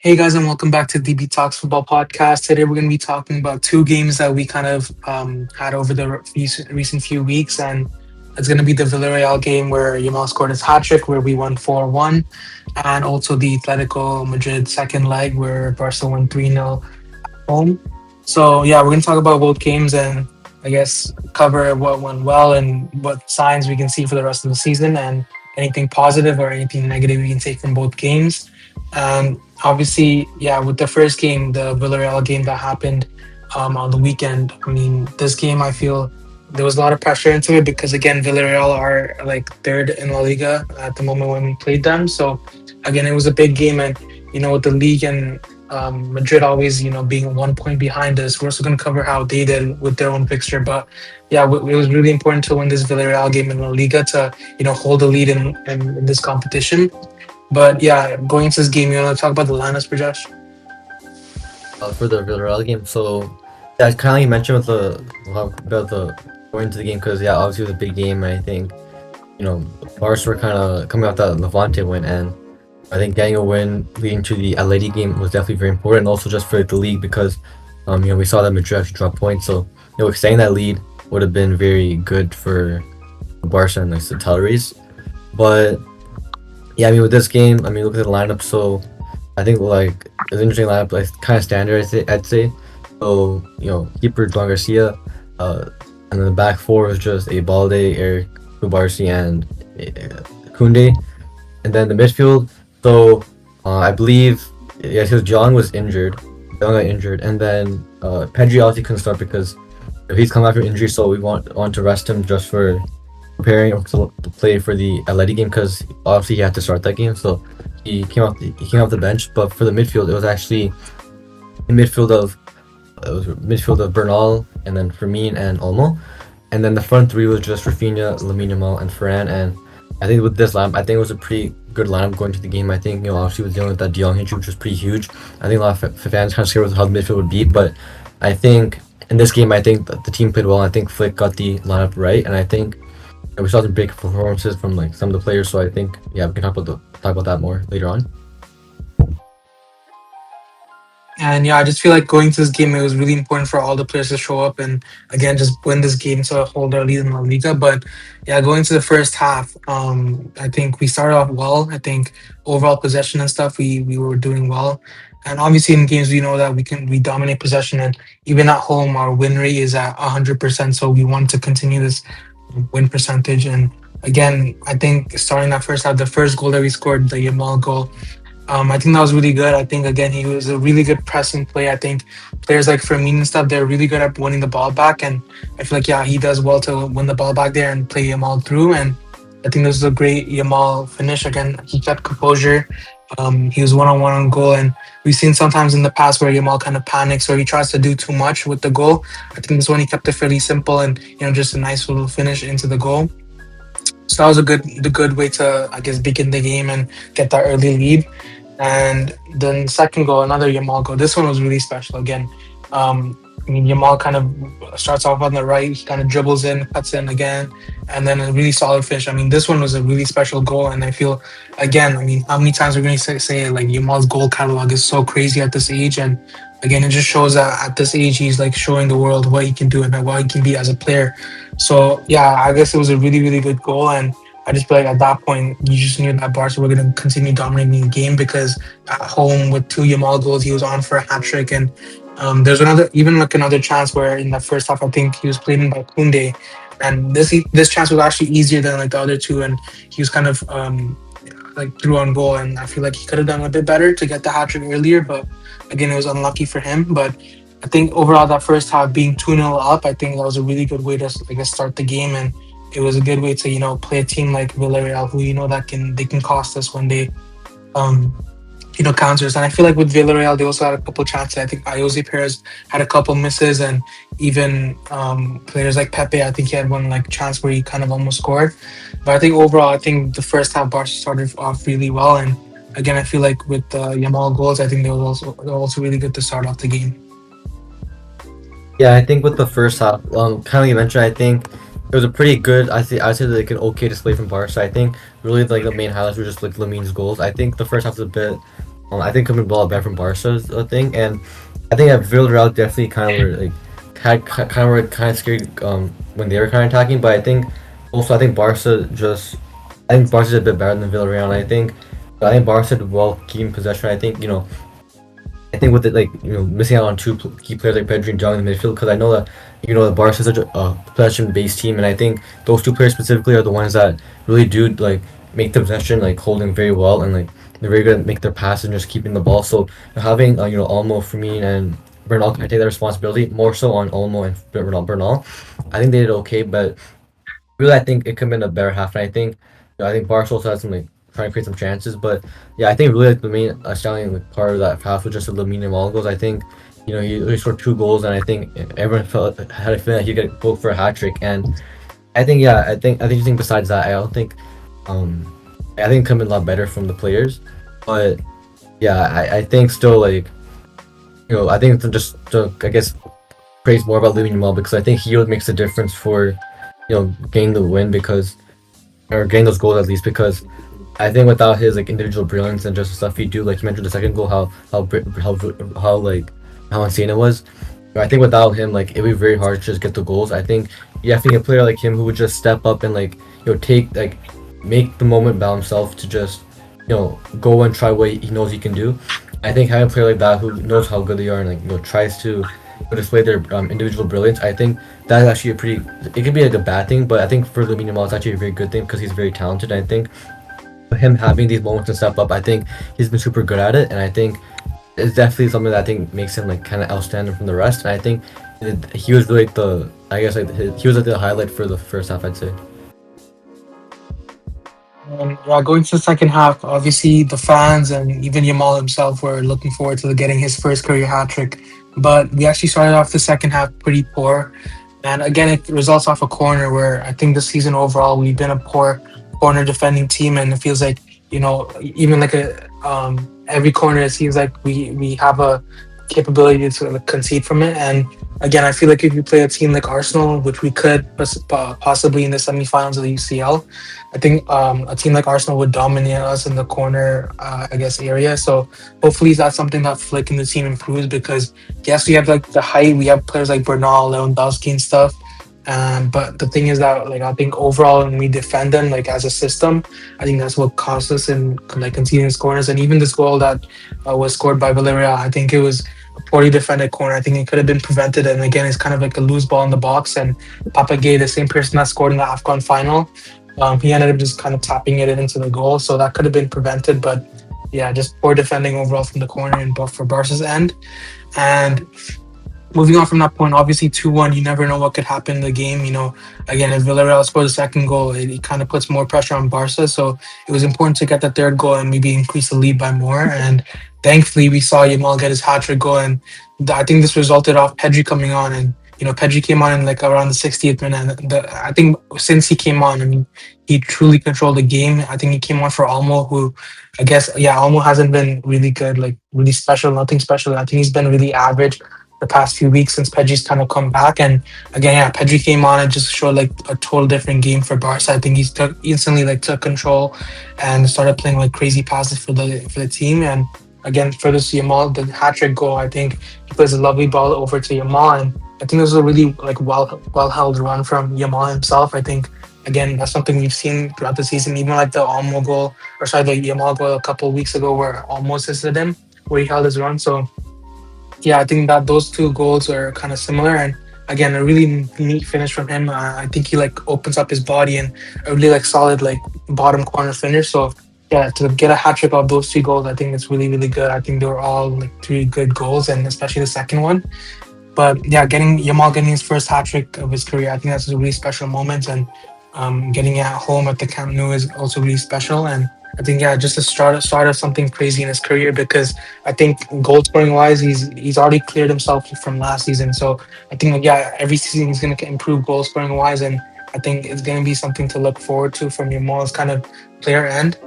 Hey guys, and welcome back to DBTalks Football Podcast. Today we're going to be talking about two games that we kind of had over the recent few weeks, and it's going to be the Villarreal game where Yamal scored his hat trick, where we won 4-1, and also the Atletico Madrid second leg where Barca won 3-0 home. So yeah, we're going to talk about both games and I guess cover what went well and what signs we can see for the rest of the season and anything positive or anything negative we can take from both games. Obviously, yeah, with the first game, the Villarreal game that happened on the weekend. I mean, this game, I feel there was a lot of pressure into it because again, Villarreal are like third in La Liga at the moment when we played them. So again, it was a big game, and with the league and Madrid always being 1 point behind us. We're also going to cover how they did with their own fixture, but yeah, it was really important to win this Villarreal game in La Liga to hold the lead in this competition. But yeah, going into this game, you want to talk about the lineups, Josh? For the Villarreal game. So yeah, kind of like you mentioned with about the going to the game because obviously it was a big game. And I think Barca were kind of coming off that Levante win, and I think getting a win leading to the Atleti game was definitely very important, and also just for the league because we saw that Madrid actually drop points. So extending that lead would have been very good for Barca and like the title race. But yeah, I mean with this game, I mean look at the lineup. So I think like it's an interesting lineup, like kind of standard. I'd say. So keeper Juan Garcia, and then the back four was just a Balde, Eric Kubarsi, and Kunde, and then the midfield. So I believe because John was injured, John got injured, and then Pedri obviously couldn't start because he's come after injury. So we want to rest him just for preparing to play for the Atleti game because obviously he had to start that game. So he came off the bench. But for the midfield, it was actually a midfield of Bernal and then Fermin and Olmo, and then the front three was just Rafinha, Lamine Yamal, and Ferran. And I think with this lineup, I think it was a pretty good lineup going to the game. I think obviously with dealing with that De Jong injury, which was pretty huge. I think a lot of fans kind of scared with how the midfield would be, but I think in this game, I think that the team played well. I think Flick got the lineup right, and I think we saw some big performances from like some of the players. So I think we can talk about that more later on. And yeah, I just feel like going to this game, it was really important for all the players to show up and again just win this game to hold our lead in La Liga. But yeah, going to the first half, I think we started off well. I think overall possession and stuff, we were doing well. And obviously in games we know that we dominate possession, and even at home our win rate is at 100%. So we want to continue this win percentage. And again, I think starting that first half, the first goal that we scored, the Yamal goal, I think that was really good. I think again he was a really good pressing play. I think players like Fermin and stuff, they're really good at winning the ball back, and I feel like he does well to win the ball back there and play Yamal through. And I think this was a great Yamal finish. Again, he kept composure. He was one on goal, and we've seen sometimes in the past where Yamal kind of panics or he tries to do too much with the goal. I think this one he kept it fairly simple and just a nice little finish into the goal. So that was the good way to I guess begin the game and get that early lead. And then second goal, another Yamal goal. This one was really special. Again, I mean Yamal kind of starts off on the right, he kind of dribbles in, cuts in again, and then a really solid finish. I mean, this one was a really special goal, and I feel again, I mean, how many times we're going to say like Yamal's goal catalog is so crazy at this age, and again, it just shows that at this age he's like showing the world what he can do and what he can be as a player. So yeah, I guess it was a really good goal, and I just feel like at that point you just knew that Barca were going to continue dominating the game because at home with two Yamal goals he was on for a hat trick. And there's another chance where in the first half I think he was played in by Kunde, and this chance was actually easier than like the other two, and he was kind of like through on goal, and I feel like he could have done a bit better to get the hat trick earlier, but again it was unlucky for him. But I think overall that first half being 2-0 up, I think that was a really good way to I guess start the game, and it was a good way to play a team like Villarreal who that they can cost us when they um counters. And I feel like with Villarreal, they also had a couple chances. I think Ayoze Perez had a couple misses, and even players like Pepe, I think he had one like chance where he kind of almost scored. But I think overall, I think the first half Barca started off really well, and again, I feel like with Yamal goals, I think they were also really good to start off the game. Yeah, I think with the first half, kind of like you mentioned, I think it was a pretty good. I'd say like an okay display from Barca. I think really like the main highlights were just like Lamine's goals. I think the first half was a bit I think coming ball back from Barca's a thing, and I think that Villarreal definitely kind of were like kind of scary when they were kind of attacking, but I think also I think Barca's a bit better than Villarreal. And I think Barca did well keeping possession. I think with it, like, missing out on two key players like Pedri and John in the midfield, because I know that the Barca is such a possession-based team, and I think those two players specifically are the ones that really do like make the possession like holding very well, and like they're very good at make their passes and just keeping the ball. So having Olmo, Fermin, and Bernal kind of take that responsibility more so on Olmo and Bernal. I think they did okay, but really, I think it could have been a better half, and I think Barca also had some like trying to create some chances, but yeah, I think really like the main outstanding like, part of that half was just the Lamine Yamal goals. I think he scored two goals, and I think everyone had a feeling that he'd get booked for a hat trick, and I think besides that, I don't think um I think it could have been a lot better from the players, but yeah, I think still like I think to I guess praise more about Lamine Yamal because I think he really makes a difference for getting the win because or getting those goals at least because I think without his like individual brilliance and just the stuff he do, like you mentioned the second goal, how insane it was. I think without him, like it'd be very hard to just get the goals. I think you have to get a player like him who would just step up and like take like make the moment by himself to just go and try what he knows he can do. I think having a player like that who knows how good they are and like tries to display their individual brilliance. I think that's actually a pretty. It could be like a bad thing, but I think for Lamine Yamal, it's actually a very good thing because he's very talented. I think him having these moments to step up, I think he's been super good at it, and I think it's definitely something that I think makes him like kind of outstanding from the rest. And I think he was really like the I guess like he was like the highlight for the first half, I'd say. Yeah, going to the second half, obviously the fans and even Yamal himself were looking forward to getting his first career hat trick. But we actually started off the second half pretty poor. And again, it results off a corner where I think this season overall we've been a poor corner defending team, and it feels like even like a every corner it seems like we have a capability to like, concede from it. And again, I feel like if you play a team like Arsenal, which we could possibly in the semifinals of the UCL, I think a team like Arsenal would dominate us in the corner, I guess, area. So hopefully that's something that Flick and the team improves because yes, we have like the height, we have players like Bernal, Lewandowski, and stuff. But the thing is that like I think overall when we defend them like as a system, I think that's what cost us in like conceding corners. And even this goal that was scored by Villarreal, I think it was a poorly defended corner. I think it could have been prevented. And again, it's kind of like a loose ball in the box. And Papa Gay, the same person that scored in the AFCON final, he ended up just kind of tapping it into the goal. So that could have been prevented. But yeah, just poor defending overall from the corner and for Barca's end. And moving on from that point, obviously 2-1, you never know what could happen in the game. Again, if Villarreal scores a second goal, it kind of puts more pressure on Barca. So it was important to get the third goal and maybe increase the lead by more. And thankfully, we saw Yamal get his hat trick goal. And I think this resulted off Pedri coming on. And, Pedri came on in like around the 60th minute. And I think since he came on, I mean, he truly controlled the game. I think he came on for Almo, who I guess, yeah, Almo hasn't been really good, like really special, nothing special. I think he's been really average the past few weeks since Pedri's kind of come back. And again, yeah, Pedri came on and just showed like a total different game for Barca. I think instantly like took control and started playing like crazy passes for the team. And again, for this Yamal, the hat trick goal, I think he plays a lovely ball over to Yamal, and I think this was a really like well held run from Yamal himself. I think again that's something we've seen throughout the season, even like the Almo goal or sorry the Yamal goal a couple of weeks ago where almost assisted him where he held his run. So yeah, I think that those two goals are kind of similar. And again, a really neat finish from him. I think he like opens up his body and a really like solid like bottom corner finish. So yeah, to get a hat trick of those three goals, I think it's really really good. I think they were all like three good goals, and especially the second one. But yeah, getting Yamal getting his first hat trick of his career, I think that's a really special moment. And getting it at home at the Camp Nou is also really special. And I think yeah, just a start of something crazy in his career because I think goal scoring wise, he's already cleared himself from last season. So I think yeah, every season he's going to improve goal scoring wise, and I think it's going to be something to look forward to from Yamal's kind of player end.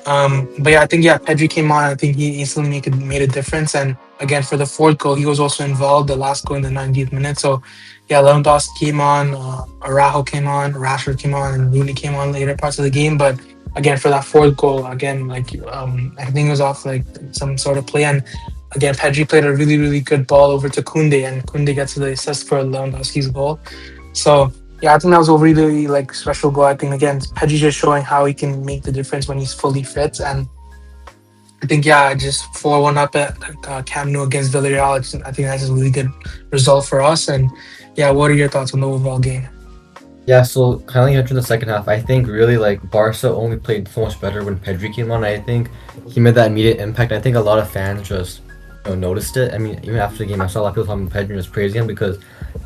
But yeah, I think yeah, Pedri came on. I think he instantly made a difference. And again, for the fourth goal, he was also involved. The last goal in the 90th minute. So yeah, Lewandowski came on, Araujo came on, Rashford came on, and Rooney came on later parts of the game. But again for that fourth goal. Again, like I think it was off like some sort of play, and again Pedri played a really good ball over to Kunde, and Kunde gets the assist for Lewandowski's goal. So yeah, I think that was a really like special goal. I think again Pedri just showing how he can make the difference when he's fully fit, and I think yeah, just 4-1 up at Camp Nou against Villarreal. I think that's a really good result for us. And yeah, what are your thoughts on the overall game? Yeah, so kind of like entering the second half, I think really like Barca only played so much better when Pedri came on. I think he made that immediate impact. I think a lot of fans just noticed it. I mean, even after the game, I saw a lot of people talking about Pedri and just praising him because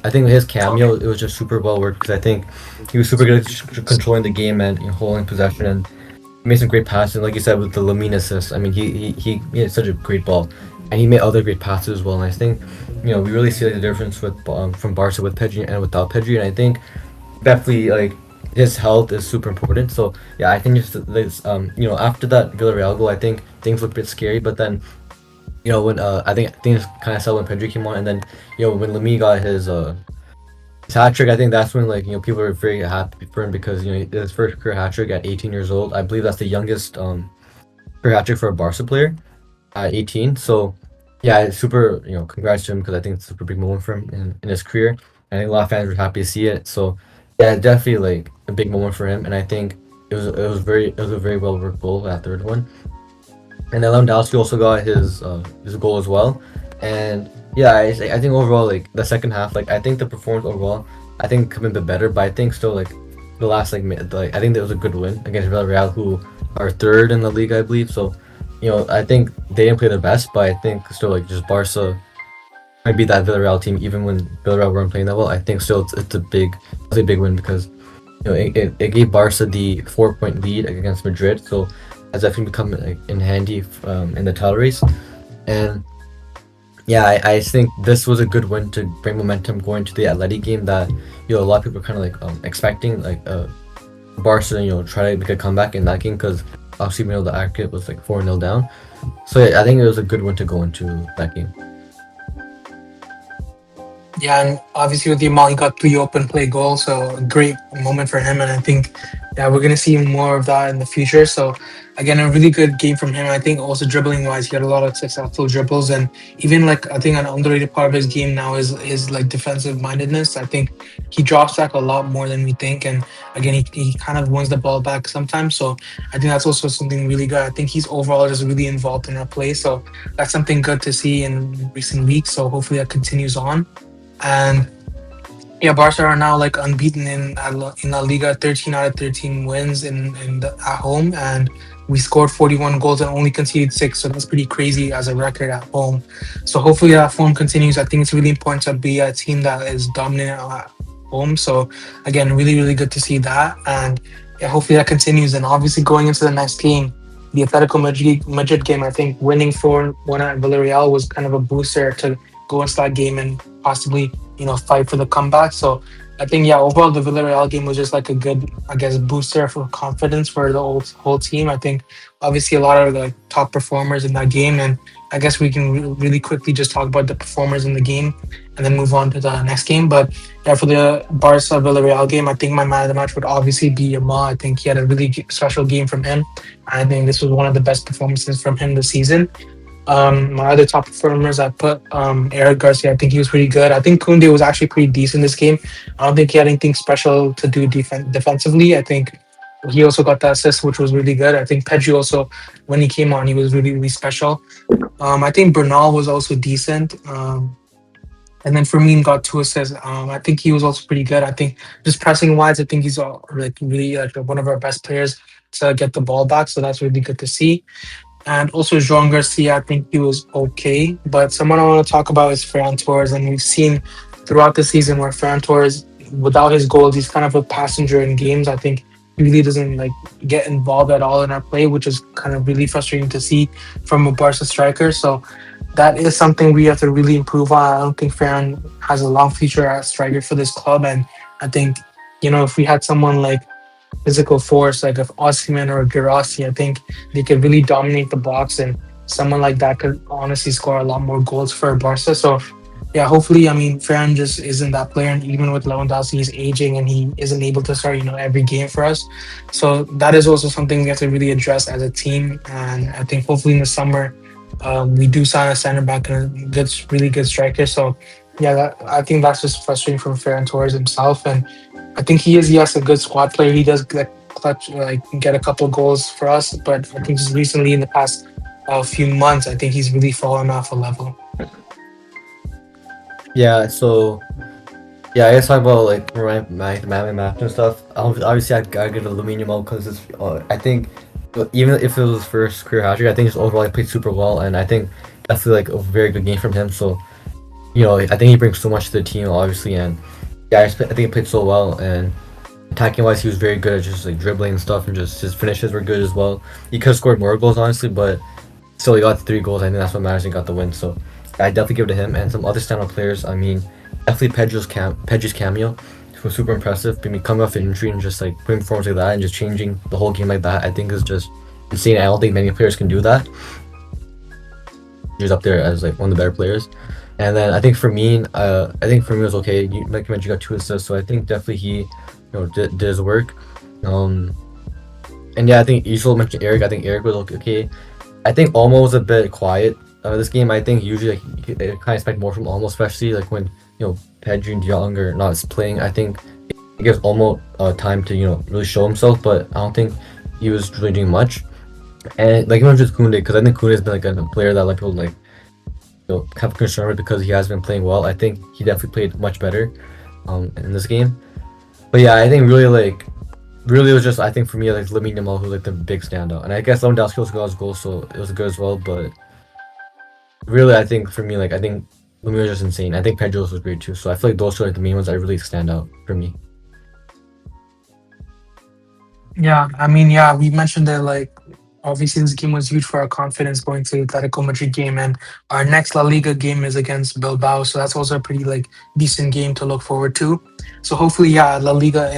I think his cameo it was just super well worked because I think he was super good at controlling the game and holding possession and he made some great passes. Like you said with the Lamine assist, I mean he had such a great ball and he made other great passes as well. And I think we really see like, the difference with from Barca with Pedri and without Pedri. And I think definitely like his health is super important. So yeah, I think just this after that Villarreal goal, I think things looked a bit scary. But then when I think things kind of settled when Pedri came on, and then when Lamine got his hat trick, I think that's when like people are very happy for him because his first career hat trick at 18 years old. I believe that's the youngest career hat trick for a Barca player at 18. So yeah, it's super congrats to him because I think it's a super big moment for him in his career. I think a lot of fans were happy to see it. So yeah, definitely like a big moment for him, and I think it was a very well worked goal that third one. And then Lewandowski also got his goal as well, and yeah, I think overall like the second half, like I think the performance overall, I think could have been a bit better, but I think still like the last like I think that was a good win against Villarreal, who are third in the league, I believe. So I think they didn't play their best, but I think still like just Barca might be that Villarreal team, even when Villarreal weren't playing that well. I think still it's a big win because it gave Barca the 4 point lead against Madrid, so that's definitely become like, in handy in the title race. And yeah, I think this was a good win to bring momentum going to the Atleti game that a lot of people are kind of like expecting like Barca try to make a comeback in that game because obviously we know the aggregate was like 4-0 down. So yeah, I think it was a good win to go into that game. Yeah, and obviously with Yamal, he got three open play goals, so a great moment for him. And I think, yeah, we're gonna see more of that in the future. So again, a really good game from him. I think also dribbling wise, he had a lot of successful dribbles, and even like I think an underrated part of his game now is his like defensive mindedness. I think he drops back a lot more than we think, and again, he kind of wins the ball back sometimes. So I think that's also something really good. I think he's overall just really involved in our play, so that's something good to see in recent weeks. So hopefully that continues on. And yeah, Barca are now like unbeaten in La Liga, 13 out of 13 wins at home, and we scored 41 goals and only conceded six. So that's pretty crazy as a record at home. So hopefully that form continues. I think it's really important to be a team that is dominant at home. So again, really good to see that, and yeah, hopefully that continues. And obviously going into the next game, the Madrid game, I think winning 4-1 at Villarreal was kind of a booster to go into that game and possibly fight for the comeback. So I think yeah, overall the Villarreal game was just like a good, I guess, booster for confidence for the whole team. I think obviously a lot of the top performers in that game, and I guess we can really quickly just talk about the performers in the game and then move on to the next game. But yeah, for the Barca Villarreal game, I think my man of the match would obviously be Yamal. I think he had a really special game from him. I think this was one of the best performances from him this season. My other top performers, I put Eric Garcia. I think he was pretty good. I think Kunde was actually pretty decent this game. I don't think he had anything special to do defensively. I think he also got the assist, which was really good. I think Pedri also, when he came on, he was really special. I think Bernal was also decent. And then Fermin got two assists. I think he was also pretty good. I think just pressing wise, I think he's like really like one of our best players to get the ball back. So that's really good to see. And also Joan Garcia, I think he was okay. But someone I want to talk about is Ferran Torres. And we've seen throughout the season where Ferran Torres, without his goals, he's kind of a passenger in games. I think he really doesn't like get involved at all in our play, which is kind of really frustrating to see from a Barca striker. So that is something we have to really improve on. I don't think Ferran has a long future as striker for this club. And I think, if we had someone like physical force, like if Osimhen or Girassi, I think they could really dominate the box, and someone like that could honestly score a lot more goals for Barca. So yeah, hopefully, I mean, Ferran just isn't that player, and even with Lewandowski, he's aging and he isn't able to start, every game for us. So that is also something we have to really address as a team. And I think hopefully in the summer, we do sign a center back and a good, really good striker. So yeah, I think that's just frustrating from Ferran Torres himself. And I think he is, yes, a good squad player. He does get clutch, like get a couple goals for us, but I think just recently in the past few months, I think he's really fallen off a level. Yeah, so yeah, I guess talk about like my match and stuff. Obviously, I gotta give it to Lamine Yamal because it's. I think even if it was his first career hat trick, I think just overall he played super well, and I think definitely like a very good game from him. So I think he brings so much to the team, obviously, and yeah, I think he played so well. And attacking wise, he was very good at just like dribbling and stuff, and just his finishes were good as well. He could have scored more goals, honestly, but still, he got 3 goals. I think that's what matters. And got the win. So I definitely give it to him and some other standout players. I mean, definitely Pedro's cameo was super impressive. I mean, coming off the injury and just like putting performance like that and just changing the whole game like that, I think is just insane. I don't think many players can do that. He's up there as like one of the better players. And then I think for me it was okay. Like you mentioned, you got 2 assists, so I think definitely he, did his work. Um, and yeah, I think you also mentioned Eric. I think Eric was okay. I think Olmo was a bit quiet this game. I think usually like you kind of expect more from Olmo, especially like when Pedri and De Jong are not playing. I think it gives Olmo time to really show himself, but I don't think he was really doing much. And like you mentioned Kunde, because I think Kunde has been like a player that like people like have concern with because he has been playing well. I think he definitely played much better in this game. But yeah, I think really it was just I think for me like Lamine Yamal who was like the big standout, and I guess Lewandowski also got his goal, so it was good as well. But really, I think for me like I think Lamine was just insane. I think Pedro's was great too. So I feel like those two are like the main ones that really stand out for me. Yeah, I mean, yeah, we mentioned that like obviously this game was huge for our confidence going to the Atletico Madrid game, and our next La Liga game is against Bilbao, so that's also a pretty like decent game to look forward to. So hopefully, yeah, La Liga,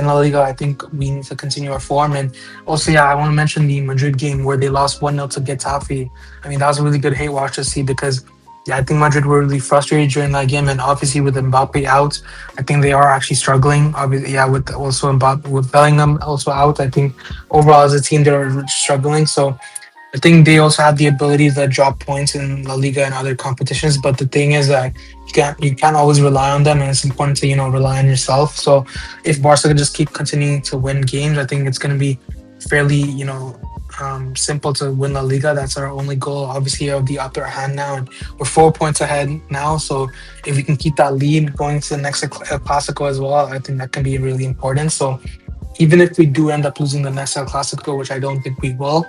I think we need to continue our form, and also, yeah, I want to mention the Madrid game where they lost 1-0 to Getafe. I mean, that was a really good hate watch to see because. Yeah, I think Madrid were really frustrated during that game, and obviously with Mbappe out, I think they are actually struggling. Obviously, yeah, with also Mbappe, with Bellingham also out, I think overall as a team they're struggling. So I think they also have the ability to drop points in La Liga and other competitions. But the thing is that you can't always rely on them, and it's important to rely on yourself. So if Barca can just keep continuing to win games, I think it's going to be fairly simple to win La Liga. That's our only goal. Obviously, we have the upper hand now, and we're 4 points ahead now. So if we can keep that lead going to the next Clasico as well, I think that can be really important. So even if we do end up losing the next El Clasico, which I don't think we will,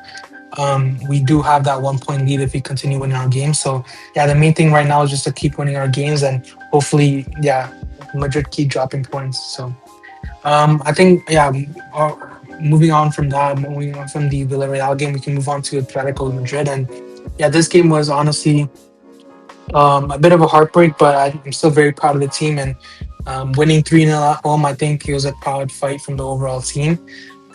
we do have that 1 point lead if we continue winning our games. So yeah, the main thing right now is just to keep winning our games and hopefully, yeah, Madrid keep dropping points. So I think yeah, moving on from that, moving on from the Villarreal game, we can move on to Atletico Madrid. And yeah, this game was honestly a bit of a heartbreak, but I'm still very proud of the team and winning 3-0 at home. I think it was a proud fight from the overall team.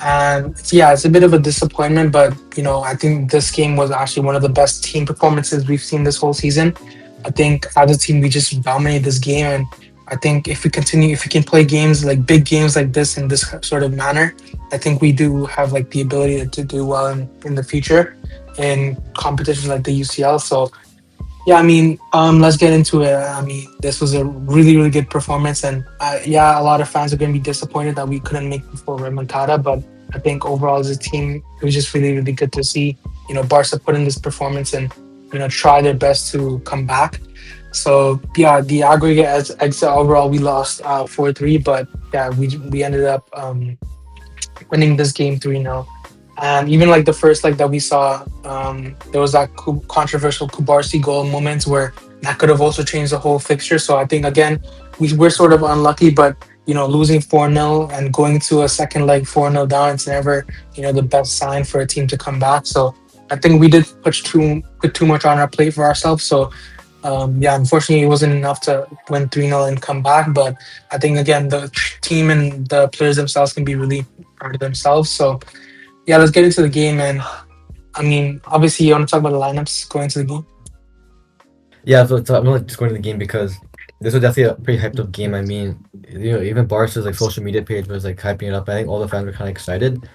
And yeah, it's a bit of a disappointment, but I think this game was actually one of the best team performances we've seen this whole season. I think as a team, we just dominated this game, and I think if we can play games like big games like this in this sort of manner, I think we do have like the ability to do well in the future in competitions like the UCL. So yeah, I mean, let's get into it. I mean, this was a really, really good performance, and yeah, a lot of fans are going to be disappointed that we couldn't make the full remontada. But I think overall, as a team, it was just really, really good to see. Barca put in this performance and try their best to come back. So yeah, the aggregate as exit overall, we lost 4-3, but yeah, we ended up winning this game 3-0. And even like the first leg that we saw, there was that controversial Kubarsi goal moments where that could have also changed the whole fixture. So I think again, we're sort of unlucky, but losing 4-0 and going to a second leg 4-0 down, it's never the best sign for a team to come back. So I think we did put too much on our plate for ourselves. So yeah, unfortunately, it wasn't enough to win 3-0 and come back. But I think again, the team and the players themselves can be really proud of themselves. So yeah, let's get into the game. And I mean, obviously, you want to talk about the lineups going into the game. Yeah, so I'm like just going to the game because this was definitely a pretty hyped up game. I mean, even Barca's like social media page was like hyping it up. I think all the fans were kind of excited.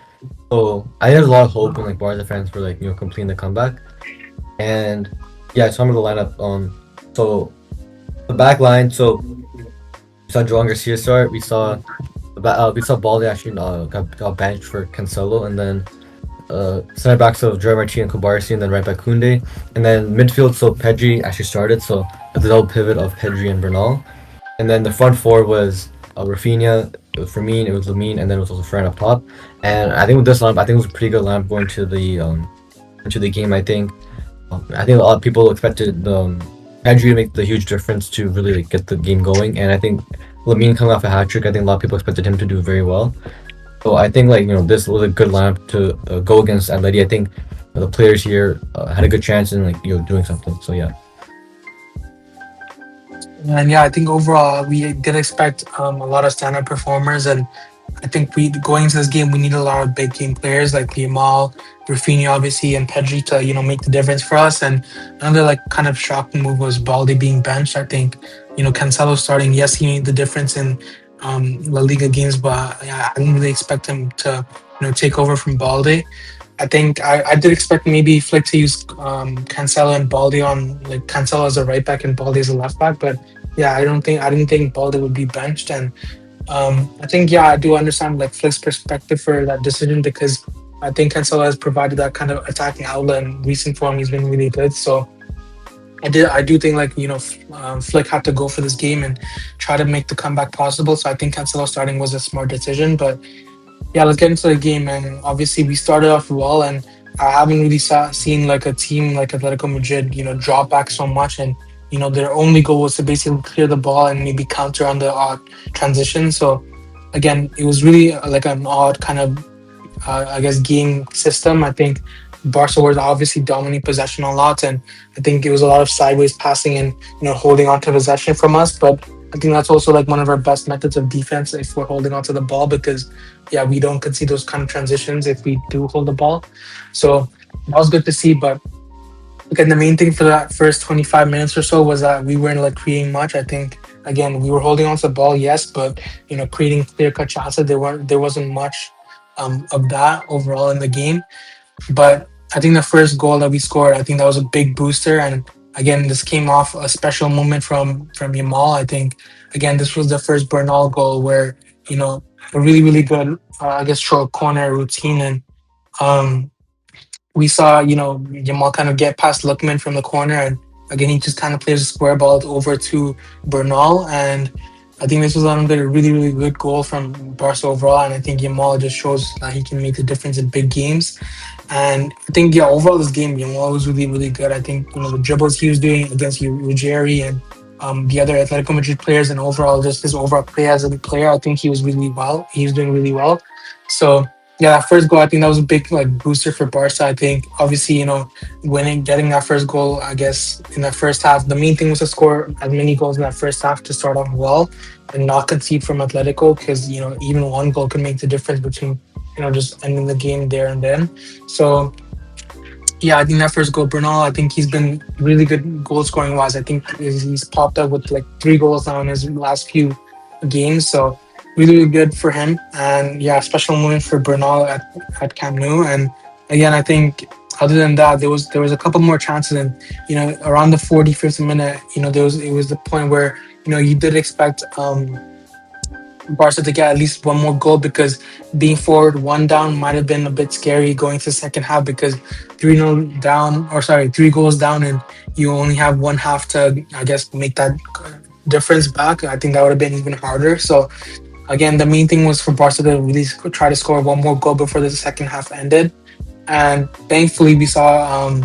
So I had a lot of hope when like Barca fans were like completing the comeback. And yeah, I saw him in the lineup. So the back line. So we saw Joan Garcia start. We saw Balde actually got benched for Cancelo, and then center backs of Joe Martin and Kubarsi, and then right back Kunde, and then midfield. So Pedri actually started. So the double pivot of Pedri and Bernal, and then the front four was Rafinha. It was Firmino, it was Lamine, and then it was also Fran up top. And I think with this lineup, I think it was a pretty good lineup going to the game. I think a lot of people expected Pedri to make the huge difference to really like, get the game going, and I think Lamine coming off a hat trick, I think a lot of people expected him to do very well. So I think like this was a good lineup to go against Atleti. I think the players here had a good chance in like doing something. So yeah. And yeah, I think overall we did expect a lot of standout performers, and I think we going into this game we need a lot of big game players like Yamal, Rafinha, obviously, and Pedri to make the difference for us. And another like kind of shocking move was Balde being benched. I think Cancelo starting. Yes, he made the difference in La Liga games, but yeah, I didn't really expect him to take over from Balde. I think I did expect maybe Flick to use Cancelo and Baldi on like Cancelo as a right back and Baldi as a left back, but yeah, I didn't think Baldi would be benched, and I think yeah, I do understand like Flick's perspective for that decision because I think Cancelo has provided that kind of attacking outlet in recent form. He's been really good, so I do think like Flick had to go for this game and try to make the comeback possible. So I think Cancelo starting was a smart decision, but yeah, let's get into the game. And obviously, we started off well, and I haven't really seen like a team like Atletico Madrid, drop back so much. And their only goal was to basically clear the ball and maybe counter on the transition. So again, it was really like an odd kind of, I guess, game system. I think Barca was obviously dominating possession a lot, and I think it was a lot of sideways passing and holding on to possession from us. But I think that's also like one of our best methods of defense if we're holding on to the ball because yeah, we don't concede those kind of transitions if we do hold the ball. So that was good to see. But again, the main thing for that first 25 minutes or so was that we weren't like creating much. I think again we were holding on to the ball, yes, but creating clear cut chances there wasn't much of that overall in the game. But I think the first goal that we scored, I think that was a big booster. And again, this came off a special moment from Yamal. I think again this was the first Bernal goal where a really really good I guess short corner routine, and um, we saw Yamal kind of get past Lookman from the corner, and again he just kind of plays a square ball over to Bernal, and I think this was another really really good goal from Barca overall, and I think Yamal just shows that he can make the difference in big games. And I think yeah, overall this game, was really really good. I think the dribbles he was doing against Ujiri and the other Atletico Madrid players, and overall just his overall play as a player, I think he was really well. He was doing really well. So yeah, that first goal, I think that was a big like booster for Barca. I think obviously winning, getting that first goal, I guess in that first half, the main thing was to score as many goals in that first half to start off well and not concede from Atletico because even one goal could make the difference between just ending the game there and then. So yeah, I think that first goal, Bernal, I think he's been really good goal scoring wise. I think he's popped up with like 3 goals now in his last few games. So really, really good for him. And yeah, special moment for Bernal at Camp Nou. And again, I think other than that, there was a couple more chances. And around the 45th minute, it was the point where you did expect Barca to get at least one more goal because being forward one down might have been a bit scary going to the second half because 3-0 down, or sorry, 3 goals down, and you only have one half to, I guess, make that difference back. I think that would have been even harder. So again, the main thing was for Barca to really try to score one more goal before the second half ended. And thankfully, we saw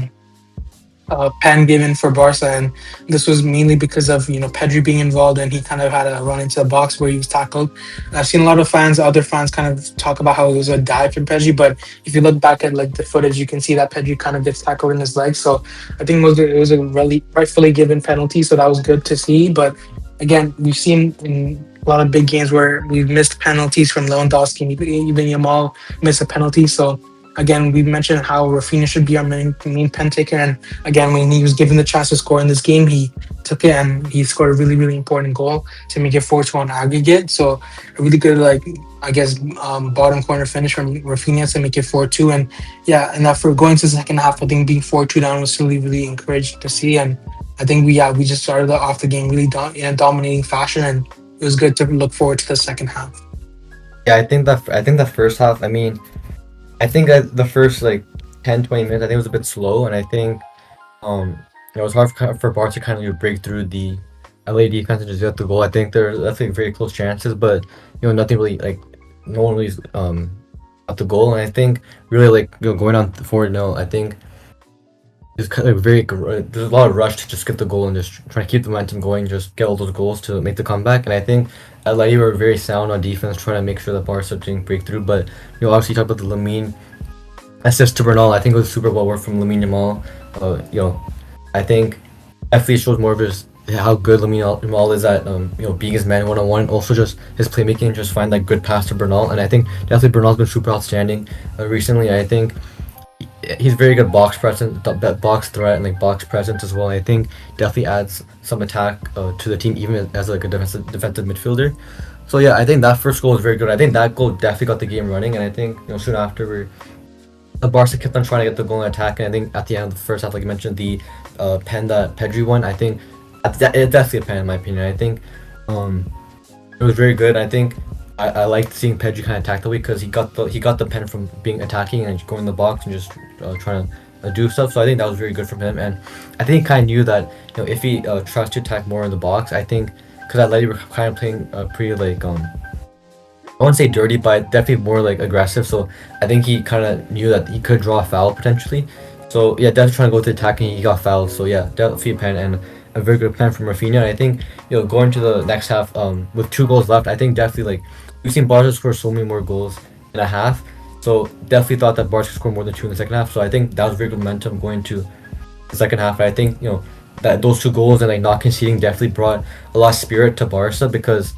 pen given for Barca, and this was mainly because of Pedri being involved, and he kind of had a run into the box where he was tackled. And I've seen a lot of other fans, kind of talk about how it was a dive for Pedri, but if you look back at like the footage, you can see that Pedri kind of gets tackled in his leg. So I think it was a really rightfully given penalty, so that was good to see. But again, we've seen in a lot of big games where we've missed penalties from Lewandowski, and even Yamal missed a penalty. So again, we mentioned how Rafinha should be our main pen taker, and again, when he was given the chance to score in this game, he took it and he scored a really important goal to make it 4-2 on aggregate. So a really good, like, I guess, bottom corner finish from Rafinha to make it 4-2. And yeah, and that for going to the second half, I think being 4-2 down was really encouraged to see. And I think we just started off the game really in a dominating fashion, and it was good to look forward to the second half. Yeah, I think the first half. I mean, I think that the first like 10-20 minutes, I think it was a bit slow, and I think um it was hard for Bar to kind of break through the LA defense and just get the goal. I think there are definitely very close chances, but nothing really like no one really got the goal. And I think really like going on 4-0, I think it's kind of there's a lot of rush to just get the goal and just try to keep the momentum going, just get all those goals to make the comeback. And I think Atleti were very sound on defense, trying to make sure that Barca didn't break through. But obviously, you talk about the Lamine assist to Bernal. I think it was super well worked from Lamine Yamal. I think definitely shows more of his how good Lamine Yamal is at being his man 1-on-one, and also just his playmaking, just find that good pass to Bernal. And I think definitely Bernal's been super outstanding recently. I think he's very good box presence, box threat, and like box presence as well. I think definitely adds some attack to the team, even as like a defensive midfielder. So yeah, I think that first goal was very good. I think that goal definitely got the game running, and I think soon after the Barca kept on trying to get the goal and attack. And I think at the end of the first half, like you mentioned, the pen that Pedri won, I think it's definitely a pen in my opinion. I think it was very good. I think I liked seeing Pedri kind of attack the way because he got the pen from being attacking and going in the box and just trying to do stuff. So I think that was very good from him, and I think he kind of knew that if he tries to attack more in the box, I think because Atleti were kind of playing pretty like I wouldn't say dirty, but definitely more like aggressive. So I think he kind of knew that he could draw a foul potentially. So yeah, definitely trying to go to attack and he got fouled. So yeah, definitely a pen and a very good plan from Rafinha. And I think going to the next half with 2 goals left, I think definitely like we've seen Barca score so many more goals in a half. So definitely thought that Barca could score more than 2 in the second half. So I think that was very good momentum going to the second half. And I think that those 2 goals and like not conceding definitely brought a lot of spirit to Barca because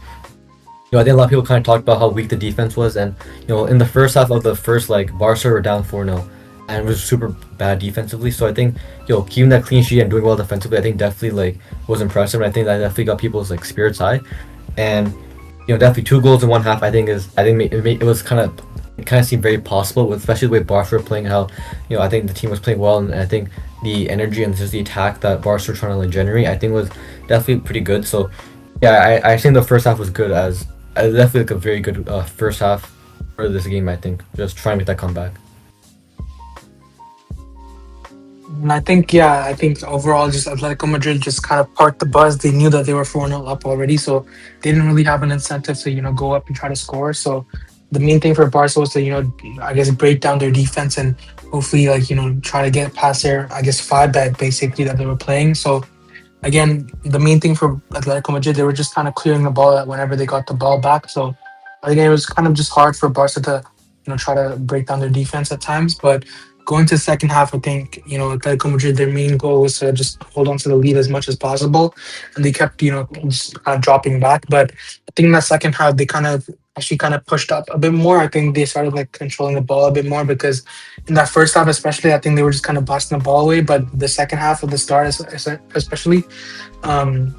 I think a lot of people kind of talked about how weak the defense was, and in the first half of the first Barca were down 4-0, and it was super bad defensively. So I think keeping that clean sheet and doing well defensively, I think definitely was impressive, and I think that definitely got people's spirits high, and definitely 2 goals in one half. It was it kind of seemed very possible, especially the way Barca were playing. How I think the team was playing well, and I think the energy and just the attack that Barca were trying to generate, I think was definitely pretty good. So yeah, I think the first half was good as. Definitely a very good first half for this game. I think just trying to make that comeback. And I think overall, just Atletico Madrid just kind of parked the bus. They knew that they were 4-0 up already, so they didn't really have an incentive to, go up and try to score. So the main thing for Barca was to, I guess break down their defense and hopefully, try to get past their, I guess, 5-bet basically that they were playing. So again, the main thing for Atletico Madrid, they were just kind of clearing the ball whenever they got the ball back. So again, it was kind of just hard for Barca to, try to break down their defense at times. But going to the second half, I think, Atletico Madrid, their main goal was to just hold on to the lead as much as possible. And they kept, just kind of dropping back. But I think in that second half, they actually kind of pushed up a bit more. I think they started controlling the ball a bit more because in that first half, especially, I think they were just kind of busting the ball away. But the second half of the start, especially, um,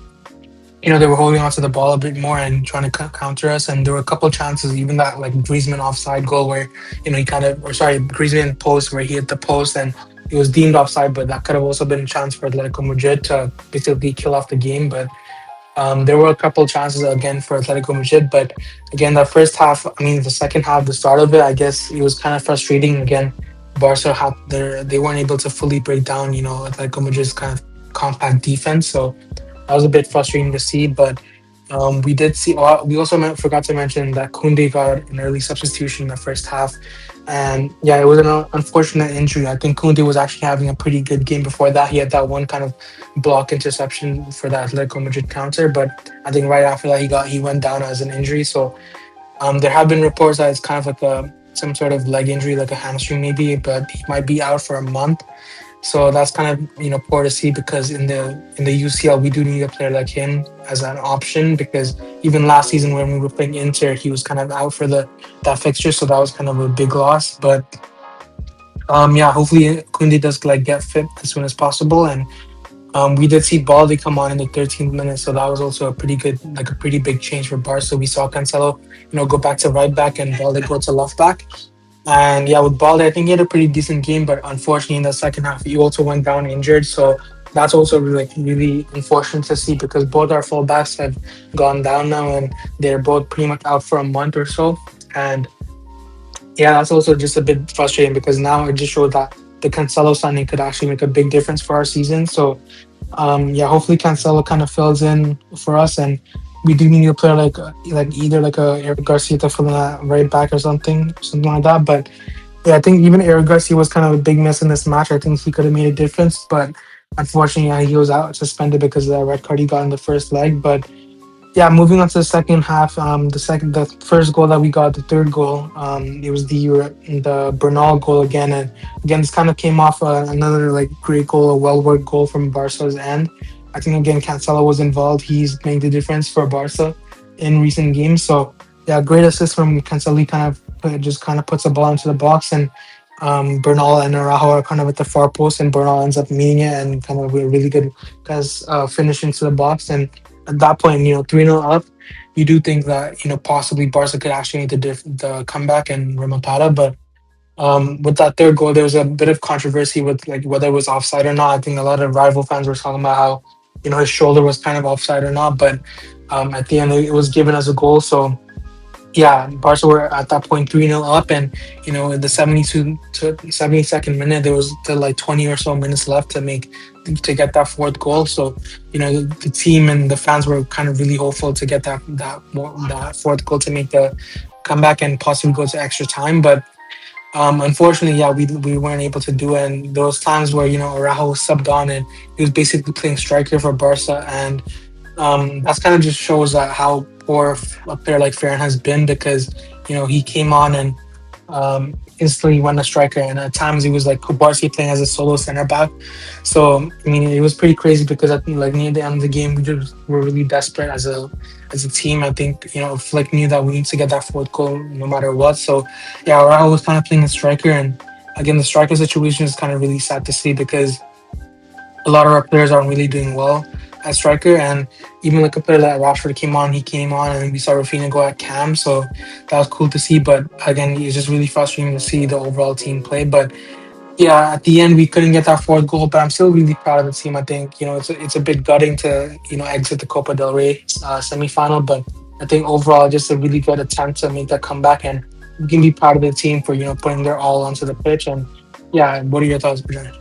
they were holding onto the ball a bit more and trying to counter us. And there were a couple of chances, even that Griezmann offside goal where, Griezmann post where he hit the post and it was deemed offside, but that could have also been a chance for Atletico Madrid to basically kill off the game. But there were a couple of chances again for Atletico Madrid, but again, the first half, the second half, the start of it, I guess it was kind of frustrating. Again, Barca they weren't able to fully break down, Atletico Madrid's kind of compact defense, so that was a bit frustrating to see. But we did see. We also forgot to mention that Koundé got an early substitution in the first half, and yeah, it was an unfortunate injury. I think Koundé was actually having a pretty good game before that. He had that one kind of block interception for the Atletico Madrid counter, but I think right after that he went down as an injury. So there have been reports that it's kind of some sort of leg injury, like a hamstring maybe, but he might be out for a month. So that's kind of poor to see because in the UCL we do need a player like him as an option because even last season when we were playing Inter he was kind of out for that fixture, so that was kind of a big loss. But Yeah, hopefully Kundi does like get fit as soon as possible. And we did see Balde come on in the 13th minute, so that was also a pretty good, like a pretty big change for Barca. We saw Cancelo, go back to right back and Balde go to left back. And yeah, with Balde, I think he had a pretty decent game, but unfortunately in the second half he also went down injured. So that's also really unfortunate to see because both our fullbacks have gone down now and they're both pretty much out for a month or so. And yeah, that's also just a bit frustrating because now it just showed that the Cancelo signing could actually make a big difference for our season. So yeah, hopefully Cancelo kind of fills in for us, and we do need a player like either like a Eric Garcia to fill in that right back or something like that. But yeah, I think even Eric Garcia was kind of a big miss in this match. I think he could have made a difference, but unfortunately, yeah, he was out suspended because of that red card he got in the first leg. But yeah, moving on to the second half. The first goal that we got, the third goal, it was the Bernal goal again, and again this kind of came off another like great goal, a well worked goal from Barca's end. I think again Cancelo was involved. He's made the difference for Barca in recent games. So yeah, great assist from Cancelo. He just kind of puts a ball into the box, and Bernal and Araujo are kind of at the far post, and Bernal ends up meeting it and kind of a really good guys finish into the box. And at that point, 3-0 up, you do think that, possibly Barca could actually make the comeback and remontada. But with that third goal, there was a bit of controversy with like whether it was offside or not. I think a lot of rival fans were talking about how, his shoulder was kind of offside or not. But at the end, it was given as a goal. So yeah, Barca were at that point 3-0 up, and in the 72 to 72nd minute, there was still like 20 or so minutes left to get that fourth goal. So, the team and the fans were kind of really hopeful to get that fourth goal to make the comeback and possibly go to extra time. But unfortunately, yeah, we weren't able to do it. And those times where Araujo was subbed on and he was basically playing striker for Barca, and that's kind of just shows that how poor a player like Ferran has been because he came on and instantly went a striker, and at times he was like Kubarsi playing as a solo center back. So I mean, it was pretty crazy because I think like near the end of the game we just were really desperate as a team. I think Flick knew that we need to get that fourth goal no matter what. So yeah, Raul was kind of playing a striker, and again the striker situation is kind of really sad to see because a lot of our players aren't really doing well at striker. And even like a player like Rashford he came on, and we saw Rafinha go at cam. So that was cool to see. But again, it's just really frustrating to see the overall team play. But yeah, at the end we couldn't get that fourth goal. But I'm still really proud of the team. I think it's a bit gutting to exit the Copa del Rey semifinal, but I think overall just a really good attempt to make that comeback, and we can be proud of the team for putting their all onto the pitch. And yeah, what are your thoughts, Brian?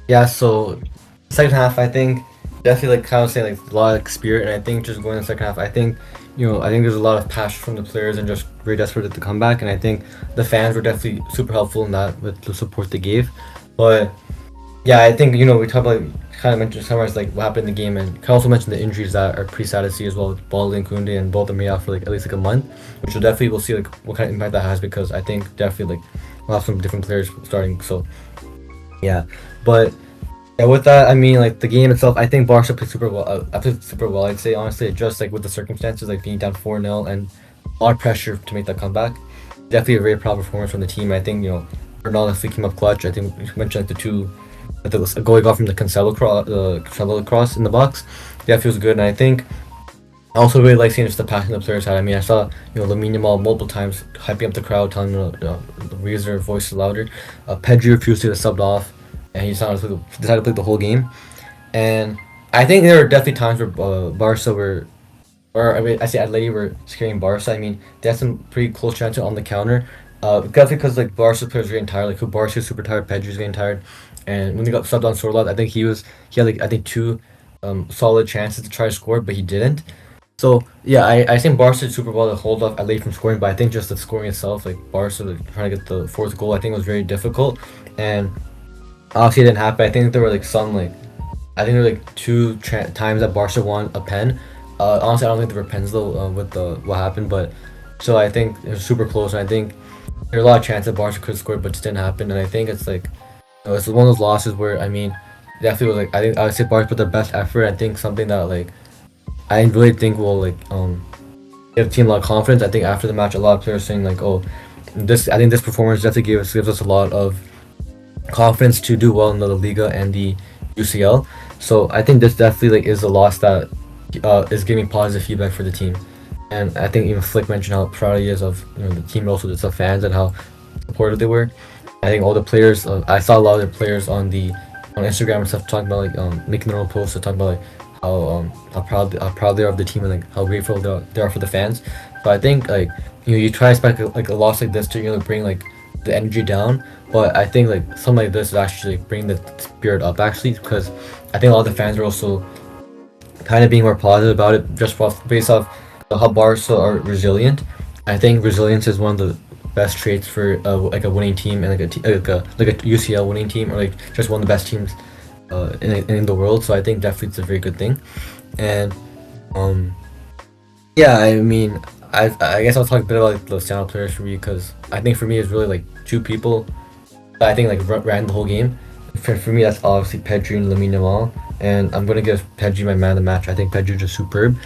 Yeah, so second half, I think definitely like kind of saying like a lot of spirit, and I think just going in the second half, I think I think there's a lot of passion from the players and just very desperate to come back, and I think the fans were definitely super helpful in that with the support they gave. But yeah, I think we talked about kind of mentioned summarize like what happened in the game, and can also mention the injuries that are pretty sad to see as well with Balde and Koundé, and both of them are out for like at least like a month, which will definitely we'll see like what kind of impact that has because I think definitely like we'll have some different players starting. So yeah, but yeah, with that, I mean, like the game itself, I think Barca played super well. I played super well, I'd say honestly, just like with the circumstances, like being down 4-0 and a lot of pressure to make that comeback. Definitely a very proud performance from the team. I think Bernal definitely came up clutch. I think we mentioned like the two, the goal he got from the Cancelo cross in the box. Definitely was good, and I think I also really like seeing just the passion the players had. I mean, I saw Lamine Yamal multiple times hyping up the crowd, telling them raise their voices louder. Pedri refused to get subbed off, and he decided to play the whole game. And I think there were definitely times where Barca were, or I mean, I say Atleti were scaring Barca. I mean, they had some pretty close chances on the counter. Definitely because like Barca players were getting tired. Like Barca was super tired, Pedri was getting tired, and when they got subbed on Sorloth, I think he had like I think two solid chances to try to score, but he didn't. So yeah, I think Barca did super well to hold off Atleti from scoring, but I think just the scoring itself, like Barca like, trying to get the fourth goal, I think was very difficult, and obviously it didn't happen. I think there were like some like, I think there were like two times that Barca won a pen. Honestly, I don't think there were pens though with the what happened, but so I think it was super close, and I think there were a lot of chances that Barca could score, but it just didn't happen. And I think it's like, it's one of those losses where I mean, definitely was like I think I would say Barca put their best effort. I think something that like I really think will like give the team a lot of confidence. I think after the match, a lot of players saying like, oh, this I think this performance definitely gives us a lot of confidence to do well in the La Liga and the UCL. So I think this definitely like is a loss that is giving positive feedback for the team. And I think even Flick mentioned how proud he is of the team, but also just the fans and how supportive they were. I think all the players. I saw a lot of the players on Instagram and stuff talking about like making their own posts to talk about like how proud they are of the team and like how grateful they are for the fans. So I think like you try to expect like a loss like this to bring like the energy down, but I think like something like this is actually like, bring the spirit up actually because I think a lot of the fans are also kind of being more positive about it just based off how Barca are resilient. I think resilience is one of the best traits for like a winning team and like a UCL winning team or like just one of the best teams in the world. So I think definitely it's a very good thing. And um yeah, I mean I guess I'll talk a bit about like the standout players for me because I think for me it's really like two people that I think like ran the whole game. For me that's obviously Pedri and Lamine Yamal, and I'm gonna give Pedri my man of the match. I think Pedri just superb.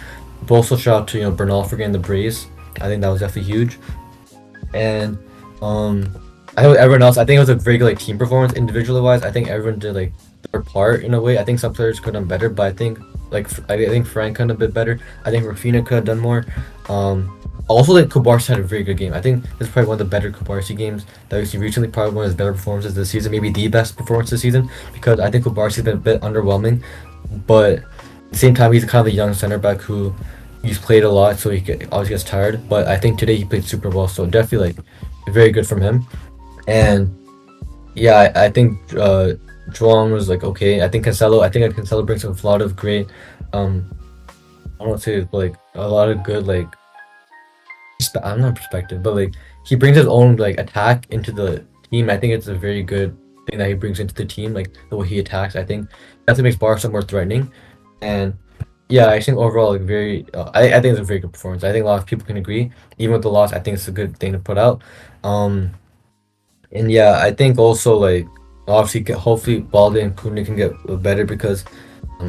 But also shout out to Bernal for getting the brace. I think that was definitely huge. And um, I know everyone else. I think it was a very good like team performance individually wise. I think everyone did like their part in a way. I think some players could have done better, but I think I think Frank could have been better. I think Rafinha could have done more. Also, like Kubarsi had a very good game. I think this is probably one of the better Kubarsi games that we've seen recently. Probably one of his better performances this season, maybe the best performance this season. Because I think Kubarsi's been a bit underwhelming, but at the same time he's kind of a young center back who he's played a lot, so always gets tired. But I think today he played super well, so definitely like very good from him. And yeah, I think João was like okay. I think Cancelo. I think Cancelo brings a lot of great. Um, I don't want to say but like a lot of good like. I'm not perspective, but like he brings his own like attack into the team. I think it's a very good thing that he brings into the team, like the way he attacks. I think that's what makes Barca more threatening. And yeah, I think overall, like very, I think it's a very good performance. I think a lot of people can agree. Even with the loss, I think it's a good thing to put out. Um, and yeah, I think also like obviously hopefully Balde and Kuna can get better because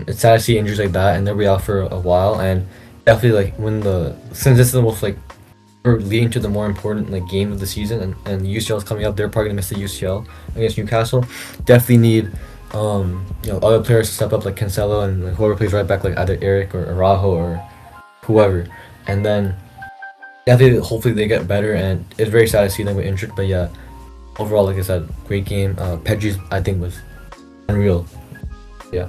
it's sad to see injuries like that and they'll be out for a while. And definitely like when the since this is the most like we're leading to the more important like game of the season and UCL is coming up, they're probably gonna miss the UCL against Newcastle. Definitely need other players to step up like Cancelo and like, whoever plays right back like either Eric or Araujo or whoever. And then definitely hopefully they get better and it's very sad to see them get injured. But yeah, overall like I said, great game. Pedri's I think was unreal. Yeah.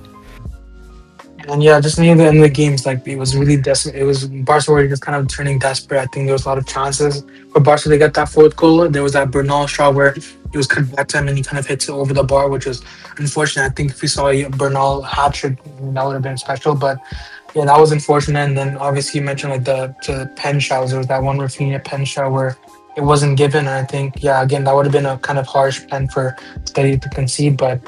And yeah, just near the end of the games, like it was really desperate. It was Barca were just kind of turning desperate. I think there was a lot of chances for Barca to get that fourth goal. There was that Bernal shot where it was cut back to him and he kind of hits it over the bar, which was unfortunate. I think if we saw a Bernal hat trick, that would have been special. But yeah, that was unfortunate. And then obviously you mentioned like the pen showers. There was that one Rafinha pen shot where it wasn't given. And I think yeah, again that would have been a kind of harsh pen for Steady to concede, but.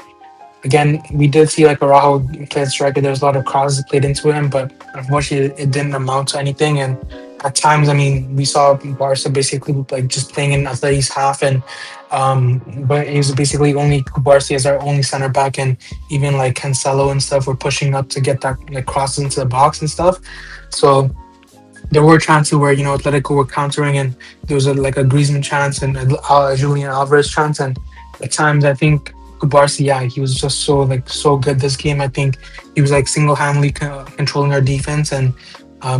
Again, we did see like Araujo play striker. There was a lot of crosses played into him, but unfortunately, it didn't amount to anything. And at times, I mean, we saw Barca basically like just playing in Atleti's half, and but it was basically only Barca as our only center back, and even like Cancelo and stuff were pushing up to get that like cross into the box and stuff. So there were chances where Atletico were countering, and there was like a Griezmann chance and a Julian Alvarez chance, and at times I think Kubarsi, yeah, he was just so good this game. I think he was like single-handedly controlling our defense, and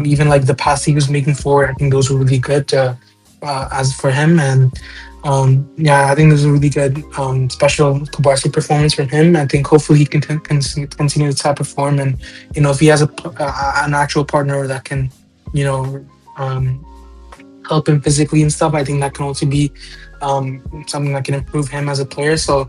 even like the pass he was making forward, I think those were really good as for him. And yeah, I think this was a really good special Kubarsi performance from him. I think hopefully he can continue this type of form, and if he has an actual partner that can you know, um, help him physically and stuff. I think that can also be something that can improve him as a player. So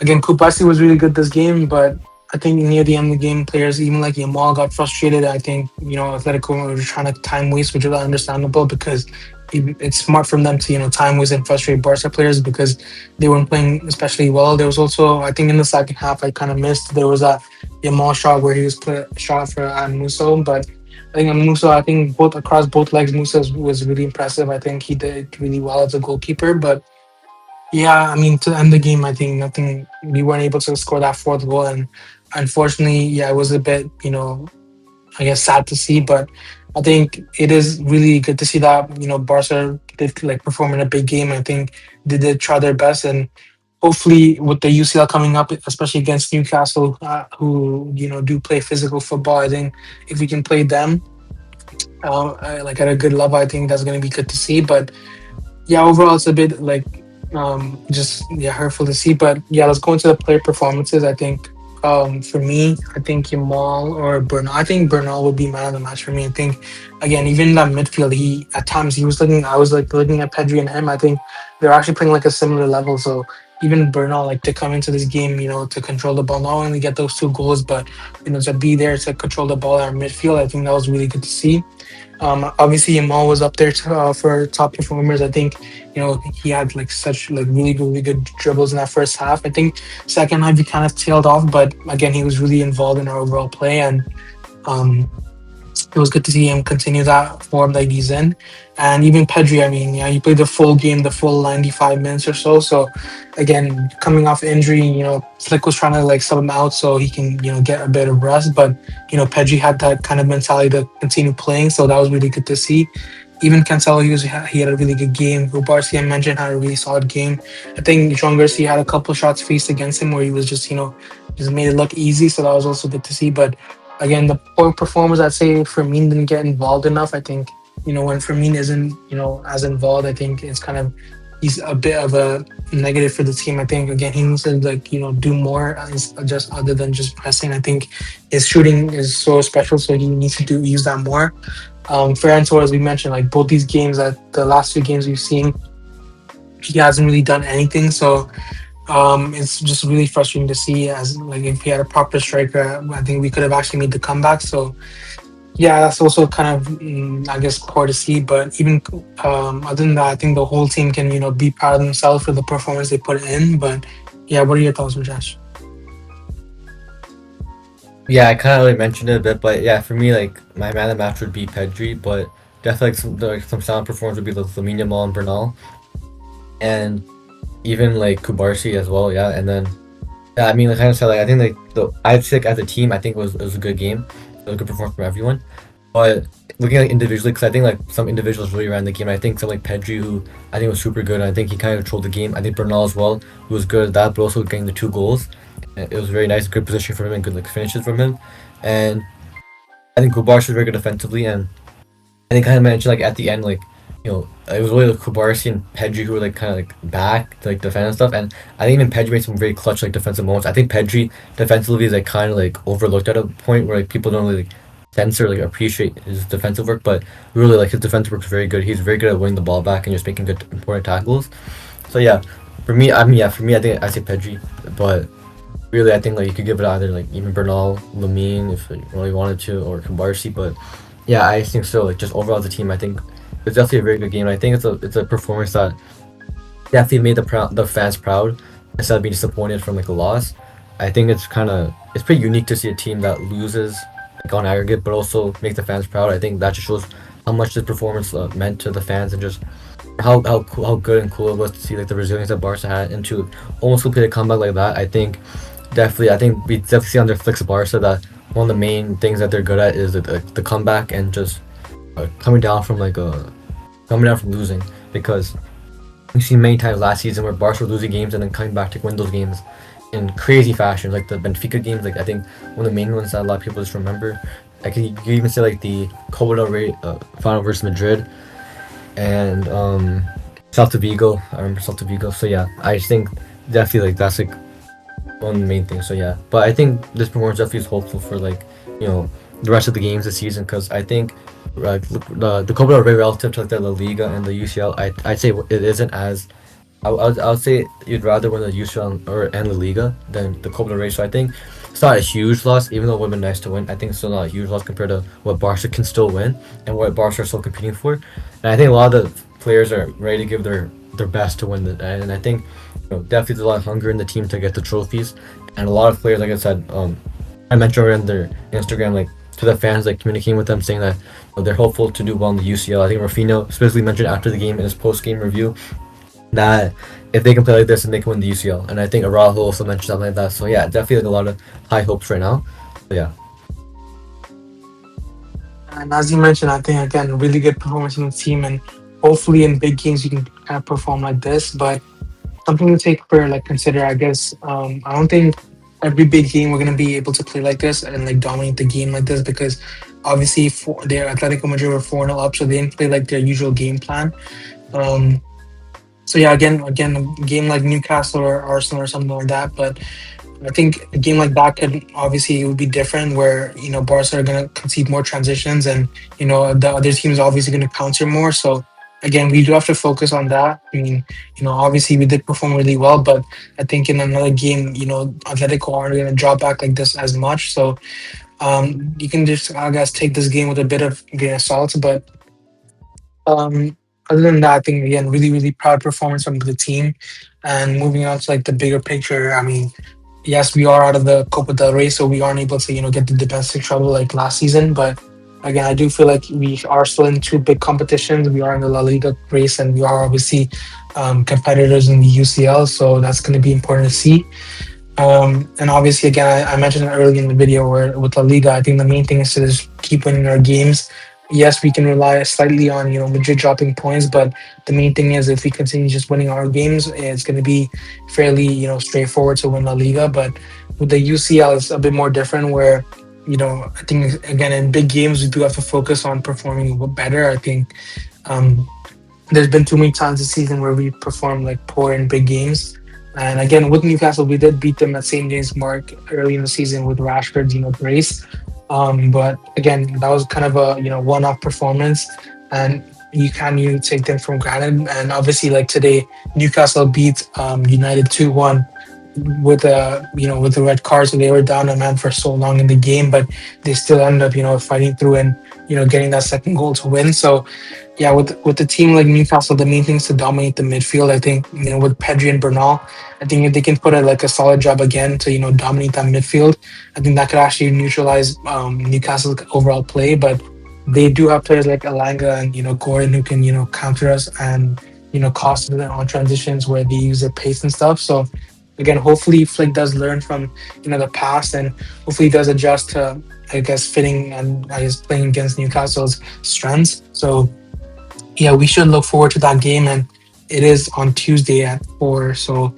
again, Kupasi was really good this game, but I think near the end of the game, players even like Yamal got frustrated. I think Atletico were trying to time waste, which is understandable because it's smart for them to time waste and frustrate Barca players because they weren't playing especially well. There was also I think in the second half I kind of missed there was a Yamal shot where he was put shot for Muso, but I think Musa, I think both across both legs, Musa was really impressive. I think he did really well as a goalkeeper. But yeah, I mean, to end the game, I think nothing. We weren't able to score that fourth goal, and unfortunately, yeah, it was a bit, I guess, sad to see. But I think it is really good to see that Barca did like perform in a big game. I think they did try their best, and hopefully with the UCL coming up, especially against Newcastle, who do play physical football, I think if we can play them like at a good level, I think that's going to be good to see. But yeah, overall it's a bit like just yeah hurtful to see. But yeah, let's go into the player performances. I think for me, I think Yamal or Bernal. I think Bernal would be man of the match for me. I think again, even in that midfield, he at times he was looking. I was like looking at Pedri and him. I think they're actually playing like a similar level. So even Bernal, like to come into this game, to control the ball, not only get those two goals, but to be there to control the ball at our midfield. I think that was really good to see. Obviously, Yamal was up there for top performers. I think he had like such like really good dribbles in that first half. I think second half he kind of tailed off, but again he was really involved in our overall play, and um, it was good to see him continue that form that he's in. And even Pedri, I mean, yeah, he played the full game, the full 95 minutes or so. So again, coming off injury, Flick was trying to like sub him out so he can, get a bit of rest. But, Pedri had that kind of mentality to continue playing. So that was really good to see. Even Cancelo, he had a really good game. Rubarsi, I mentioned, had a really solid game. I think John Garcia had a couple shots faced against him where he was just, just made it look easy. So that was also good to see. But again, the poor performers, I'd say Firmino didn't get involved enough. I think, when Firmino isn't, as involved, I think it's kind of, he's a bit of a negative for the team. I think, again, he needs to, like, do more just other than just pressing. I think his shooting is so special, so he needs to use that more. Ferran Torres, we mentioned, like, both these games, that the last few games we've seen, he hasn't really done anything. So, it's just really frustrating to see. As like if he had a proper striker, I think we could have actually made the comeback. So yeah, that's also kind of I guess poor to see. But even other than that, I think the whole team can be proud of themselves for the performance they put in. But yeah, what are your thoughts, Rajesh? Yeah, I kind of already mentioned it a bit, but yeah, for me, like my man of the match would be Pedri, but definitely some sound performance would be like Lamine Yamal and Bernal, and even like Kubarsi as well. Yeah, and then yeah, I mean, like kind of said, like I think like I'd say like as a team, I think it was a good game, it was a good performance from everyone. But looking like individually, because I think like some individuals really ran the game. I think some like Pedri, who I think was super good. And I think he kind of controlled the game. I think Bernal as well, who was good at that, but also getting the two goals. And it was very nice, good position from him and good like finishes from him. And I think Kubarsi was very good defensively, and I think kind of mentioned like at the end, like it was really like Kubarsi and Pedri who were like kind of like back to like defend and stuff. And I think even Pedri made some very clutch like defensive moments. I think Pedri defensively is like kind of like overlooked at a point where like people don't really like censor like appreciate his defensive work, but really like his defensive work is very good. He's very good at winning the ball back and just making good important tackles. So yeah, for me, I mean yeah, for me I think I say Pedri, but really I think like you could give it either like even Bernal, Lamine if you really wanted to, or Kubarsi. But yeah, I think so. Like just overall as a team, I think it's definitely a very good game. I think it's a performance that definitely made the fans proud instead of being disappointed from like a loss. I think it's pretty unique to see a team that loses like on aggregate, but also make the fans proud. I think that just shows how much this performance meant to the fans, and just how good and cool it was to see like the resilience that Barca had, and to almost complete a comeback like that. I think we definitely see under Flick's Barca that one of the main things that they're good at is the comeback, and just coming down from losing, because we've seen many times last season where Barca were losing games and then coming back to win those games in crazy fashion, like the Benfica games. Like I think one of the main ones that a lot of people just remember. You can even say like the Copa del Rey final versus Madrid, and Celta Vigo. I remember Celta Vigo. So yeah, I just think definitely like that's like one of the main things. So yeah, but I think this performance definitely is hopeful for like the rest of the games this season, because I think the Copa del Rey relative to like the La Liga and the UCL, I'd say it isn't as I would say you'd rather win the UCL and La Liga than the Copa del Rey. So I think it's not a huge loss, even though it would have been nice to win. I think it's still not a huge loss compared to what Barca can still win and what Barca are still competing for. And I think a lot of the players are ready to give their best to win and I think definitely there's a lot of hunger in the team to get the trophies. And a lot of players, like I said, I mentioned on their Instagram, like to the fans, like communicating with them, saying that they're hopeful to do well in the UCL. I think Rafinha specifically mentioned after the game in his post-game review that if they can play like this, then they can win the UCL. And I think Araujo also mentioned something like that. So yeah, definitely like a lot of high hopes right now. So yeah. And as you mentioned, I think again, really good performance from the team, and hopefully in big games you can kind of perform like this. But something to take for like consider, I guess. I don't think every big game we're gonna be able to play like this and like dominate the game like this, because obviously for their Atletico Madrid were 4-0 up, so they didn't play like their usual game plan. Um, so yeah, again, a game like Newcastle or Arsenal or something like that. But I think a game like that could obviously, it would be different, where Barca are gonna concede more transitions, and the other team's obviously gonna counter more. So again, we do have to focus on that. I mean, obviously we did perform really well, but I think in another game, Atletico aren't gonna drop back like this as much. So you can just, I guess, take this game with a bit of grain of salt. But other than that, I think again, really, really proud performance from the team. And moving on to like the bigger picture, I mean, yes, we are out of the Copa del Rey, so we aren't able to, get the domestic trouble like last season. But again, I do feel like we are still in two big competitions. We are in the La Liga race, and we are obviously competitors in the UCL. So that's going to be important to see. And obviously, again, I mentioned it earlier in the video, where with La Liga, I think the main thing is to just keep winning our games. Yes, we can rely slightly on Madrid dropping points, but the main thing is, if we continue just winning our games, it's going to be fairly straightforward to win La Liga. But with the UCL, it's a bit more different, where I think again in big games we do have to focus on performing better. I think um, there's been too many times this season where we performed like poor in big games. And again, with Newcastle, we did beat them at St. James Park early in the season with Rashford's, brace. But again, that was kind of a one-off performance, and you can take them for granted. And obviously, like today, Newcastle beat United 2-1 with with the red card, so they were down a man for so long in the game, but they still ended up fighting through and getting that second goal to win. So yeah, with the team like Newcastle, the main thing is to dominate the midfield. I think with Pedri and Bernal, I think if they can put a solid job again to dominate that midfield, I think that could actually neutralize Newcastle's overall play. But they do have players like Alanga and Gordon, who can counter us and cost us on transitions where they use their pace and stuff. So again, hopefully Flick does learn from the past, and hopefully he does adjust to, I guess, fitting and I guess playing against Newcastle's strengths. So yeah, we should look forward to that game, and it is on Tuesday at 4. So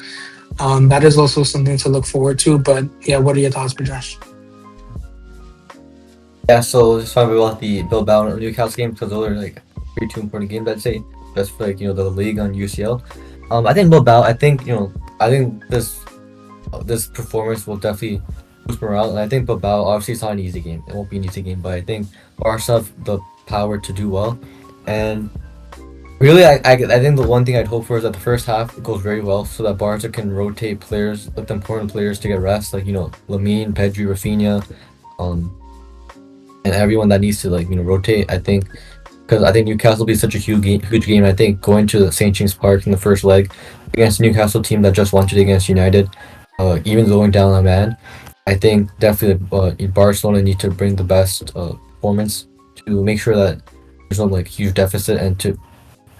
that is also something to look forward to. But yeah, what are your thoughts, Josh? Yeah, so just talking about the Bilbao and Newcastle game, because those are like pretty two important games, I'd say, just for like the league on UCL. I think Bilbao. I think this performance will definitely boost morale, and I think Bilbao, obviously it's not an easy game. It won't be an easy game, but I think Barca have the power to do well, and really, I think the one thing I'd hope for is that the first half goes very well, so that Barca can rotate players, like the important players, to get rest, like Lamine, Pedri, Rafinha, um, and everyone that needs to rotate. I think, because I think Newcastle will be such a huge game. I think going to St. James Park in the first leg against a Newcastle team that just won today against United, even going down a man, I think definitely Barcelona need to bring the best performance to make sure that there's no huge deficit, and to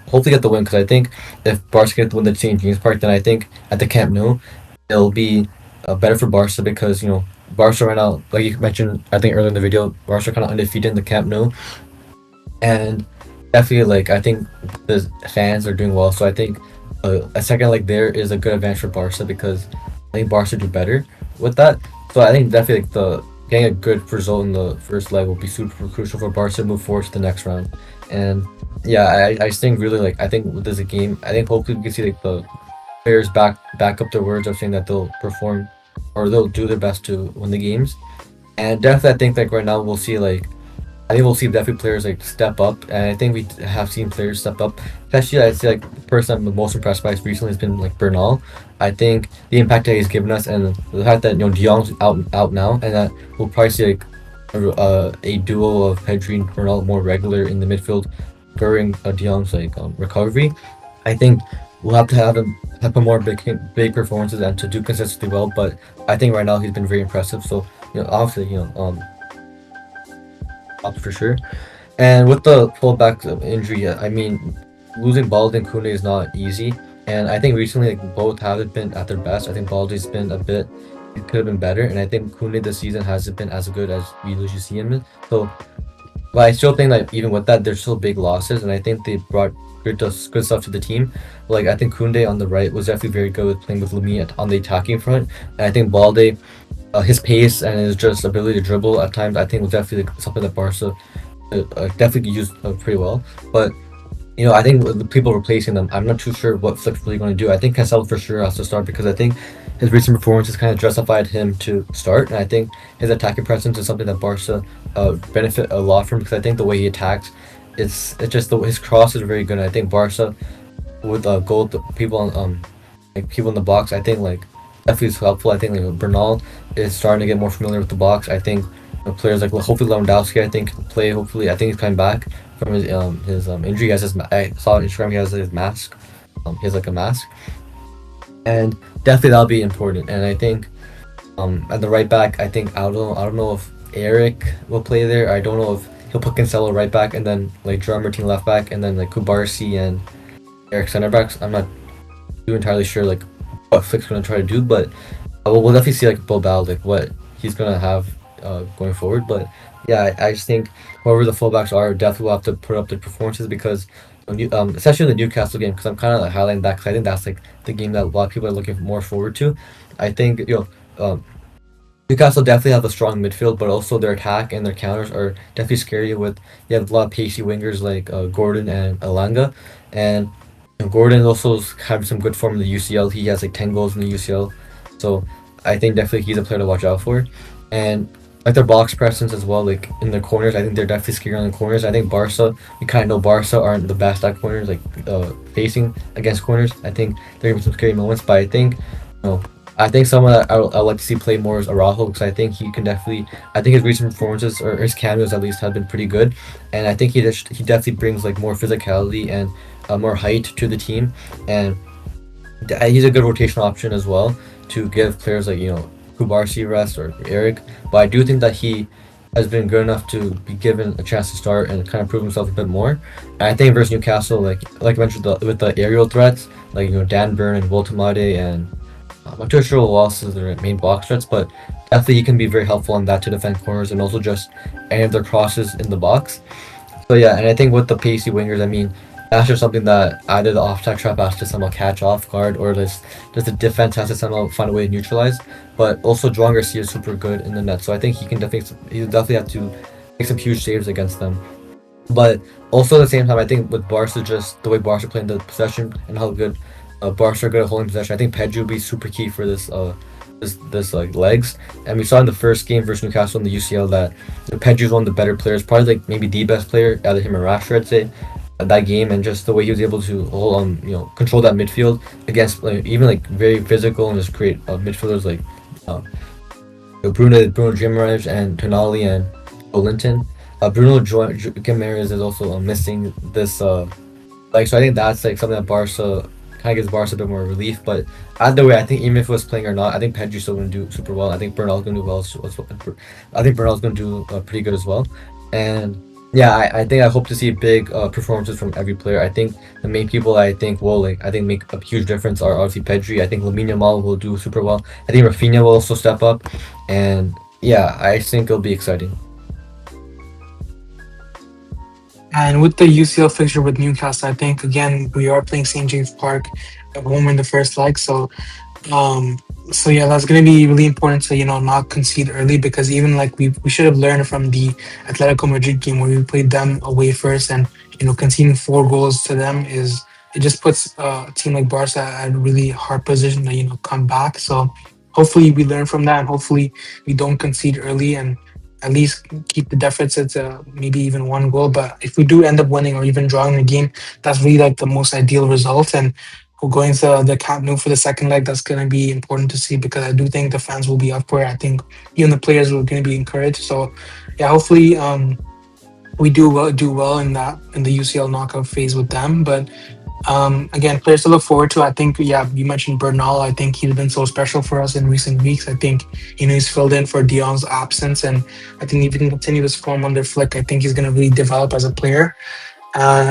hopefully get the win. Because I think if Barca get the win at St. James Park, then I think at the Camp Nou it'll be better for Barca, because Barca right now, like you mentioned, I think earlier in the video, Barca kind of undefeated in the Camp Nou, and definitely I think the fans are doing well. So I think a second leg there is a good advantage for Barca, because I think Barca do better with that. So I think definitely the getting a good result in the first leg will be super crucial for Barca to move forward to the next round. And yeah, I just think really I think with this game, I think hopefully we can see the players back up their words of saying that they'll perform, or they'll do their best to win the games. And definitely I think right now we'll see I think we'll see definitely players step up, and I think we have seen players step up. Especially, I'd say the person I'm the most impressed by recently has been Bernal. I think the impact that he's given us, and the fact that De Jong's out now, and that we'll probably see a duo of Pedri and Bernal more regular in the midfield during De Jong's recovery. I think we'll have to have him have more big performances and to do consistently well. But I think right now he's been very impressive. So obviously up for sure. And with the fullback injury, I mean, losing Balde and Koundé is not easy. And I think recently, both haven't been at their best. I think Balde's been it could have been better. And I think Koundé this season hasn't been as good as we usually see him in. So But I still think that even with that, there's still big losses, and I think they brought good stuff to the team. Like I think Kunde on the right was definitely very good with playing with Lamine on the attacking front, and I think Balde, his pace and his just ability to dribble at times, I think was definitely like, something that Barca definitely used pretty well. But I think with the people replacing them, I'm not too sure what Flick's really going to do. I think Cancelo for sure has to start because I think his recent performances kind of justified him to start, and I think his attacking presence is something that Barca benefit a lot from because I think the way he attacks, it's just his cross is very good. And I think Barca with goal people on like people in the box, I think like definitely is helpful. I think like Bernal is starting to get more familiar with the box. I think players like hopefully Lewandowski, I think can play. Hopefully, I think he's coming back from his injury. He has I saw on Instagram he has his mask. He has like a mask, and definitely that'll be important. And I think at the right back, I think I don't know if Eric will play there. I don't know if he'll put Cancelo right back and then like Gerard Martin left back and then like Kubarsi and Eric center backs. I'm not too entirely sure like what Flick's gonna try to do, but we'll definitely see like Bilbao like what he's gonna have going forward. But yeah, I just think whoever the fullbacks are definitely will have to put up their performances because especially in the Newcastle game because I'm kind of like highlighting that because I think that's like the game that a lot of people are looking more forward to. I think Newcastle definitely have a strong midfield, but also their attack and their counters are definitely scary. With you have a lot of pacey wingers like Gordon and Alanga, and Gordon also is having some good form in the UCL. He has like 10 goals in the UCL, so I think definitely he's a player to watch out for. And like their box presence as well, like in the corners, I think they're definitely scary on the corners. I think Barca, we kind of know Barca aren't the best at corners, like facing against corners. I think there are gonna be some scary moments, but I think know, I think someone that I would like to see play more is Araujo because I think he can definitely. I think his recent performances or his cameos at least have been pretty good, and I think he definitely brings like more physicality and more height to the team, and he's a good rotational option as well to give players like Kubarsi rest or Eric. But I do think that he has been good enough to be given a chance to start and kind of prove himself a bit more. And I think versus Newcastle, like I mentioned, with the aerial threats, like Dan Burn and Woltemade and I'm not too sure who else is their main box threats, but definitely he can be very helpful on that to defend corners and also just any of their crosses in the box. So yeah, and I think with the pacey wingers, I mean, that's just something that either the offside trap has to somehow catch off guard or just the defense has to somehow find a way to neutralize. But also Joan Garcia is super good in the net, so I think he'll definitely have to make some huge saves against them. But also at the same time, I think with Barca, just the way Barca playing the possession and how good Barca are good at holding possession, I think Pedri will be super key for this like legs. And we saw in the first game versus Newcastle in the UCL that Pedri is one of the better players, probably like maybe the best player out of him and Rashford, I'd say, at that game, and just the way he was able to hold on, control that midfield against like, even like very physical and just create midfielders like Bruno Guimaraes and Tonali and Linton. Bruno Guimaraes is also missing this so I think that's like something that Barca kind of gives Barca a bit more relief. But either way, I think even if it was playing or not, I think Pedri's still going to do super well. I think Bernal's going to do well. I think Bernal's going to do pretty good as well. And yeah, I think I hope to see big performances from every player. I think the main people I think will make a huge difference are obviously Pedri. I think Lamine Yamal will do super well. I think Rafinha will also step up, and yeah, I think it'll be exciting. And with the UCL fixture with Newcastle, I think again we are playing St James Park at home in the first leg. Um, so yeah, that's going to be really important to not concede early because even like we should have learned from the Atletico Madrid game where we played them away first and conceding 4 goals to them is it just puts a team like Barca at a really hard position to come back. So hopefully we learn from that and hopefully we don't concede early and at least keep the deficit to maybe even 1 goal. But if we do end up winning or even drawing the game, that's really like the most ideal result. And we're going to the Camp Nou for the second leg. That's going to be important to see because I do think the fans will be up for it. I think even the players are going to be encouraged. So, yeah, hopefully we do well in the UCL knockout phase with them. But again, players to look forward to. I think, yeah, you mentioned Bernal. I think he's been so special for us in recent weeks. I think he's filled in for Dion's absence, and I think if he can continue his form under Flick, I think he's going to really develop as a player.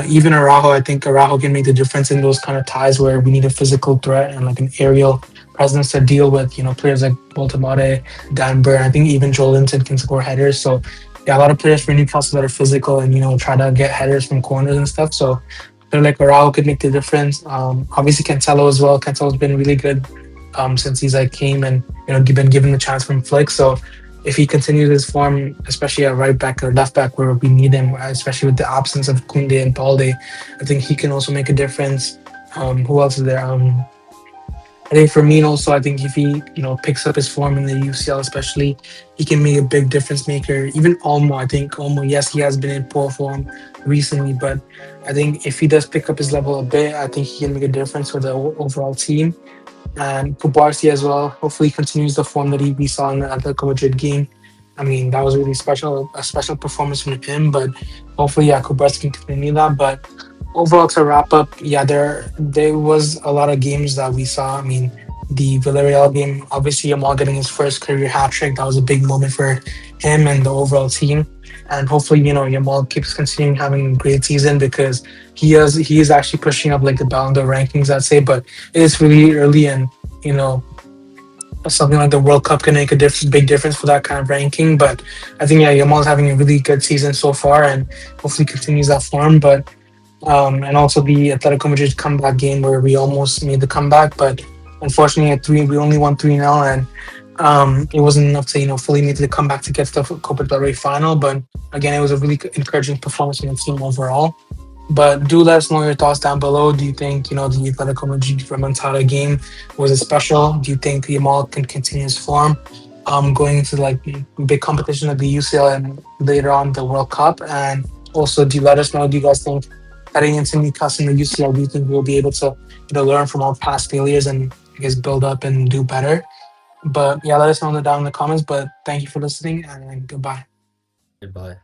Even Araujo, I think Araujo can make the difference in those kind of ties where we need a physical threat and like an aerial presence to deal with, players like Baltimore, Dan Burn. I think even Joel Linton can score headers. So yeah, a lot of players for Newcastle that are physical and try to get headers from corners and stuff. So I feel like Arao could make the difference. Obviously Cancelo as well. Cancelo's been really good since he's like came and been given the chance from Flick. So if he continues his form, especially at right back or left back where we need him, especially with the absence of Kunde and Balde, I think he can also make a difference. Who else is there? I think Firmino also, I think if he, picks up his form in the UCL especially, he can make a big difference maker. Even Olmo, I think Olmo, yes, he has been in poor form recently, but I think if he does pick up his level a bit, I think he can make a difference for the overall team. And Kubarsi as well. Hopefully, he continues the form that we saw in the Atletico Madrid game. I mean, that was really special, a special performance from him. But hopefully, yeah, Kubarsi can continue that. But overall, to wrap up, yeah, there was a lot of games that we saw. I mean, the Villarreal game, obviously, Yamal getting his first career hat trick. That was a big moment for him and the overall team. And hopefully, Yamal keeps continuing having a great season because he is actually pushing up like the Ballon d'Or rankings, I'd say. But it is really early, and you know something like the World Cup can make a big difference for that kind of ranking. But I think yeah, Yamal's having a really good season so far, and hopefully continues that form. But and also the Atletico Madrid comeback game where we almost made the comeback, but unfortunately at three we only won 3-0, and it wasn't enough to fully make the comeback to get to the Copa del Rey final. But again, it was a really encouraging performance from the team overall. But do let us know your thoughts down below. Do you think the Atletico Madrid remontada game was it special? Do you think Yamal can continue his form? Going into like big competition like the UCL and later on the World Cup, and also do let us know. Do you guys think heading into Newcastle in the UCL, do you think we'll be able to learn from our past failures and I guess build up and do better? But yeah, let us know down in the comments. But thank you for listening and goodbye. Goodbye.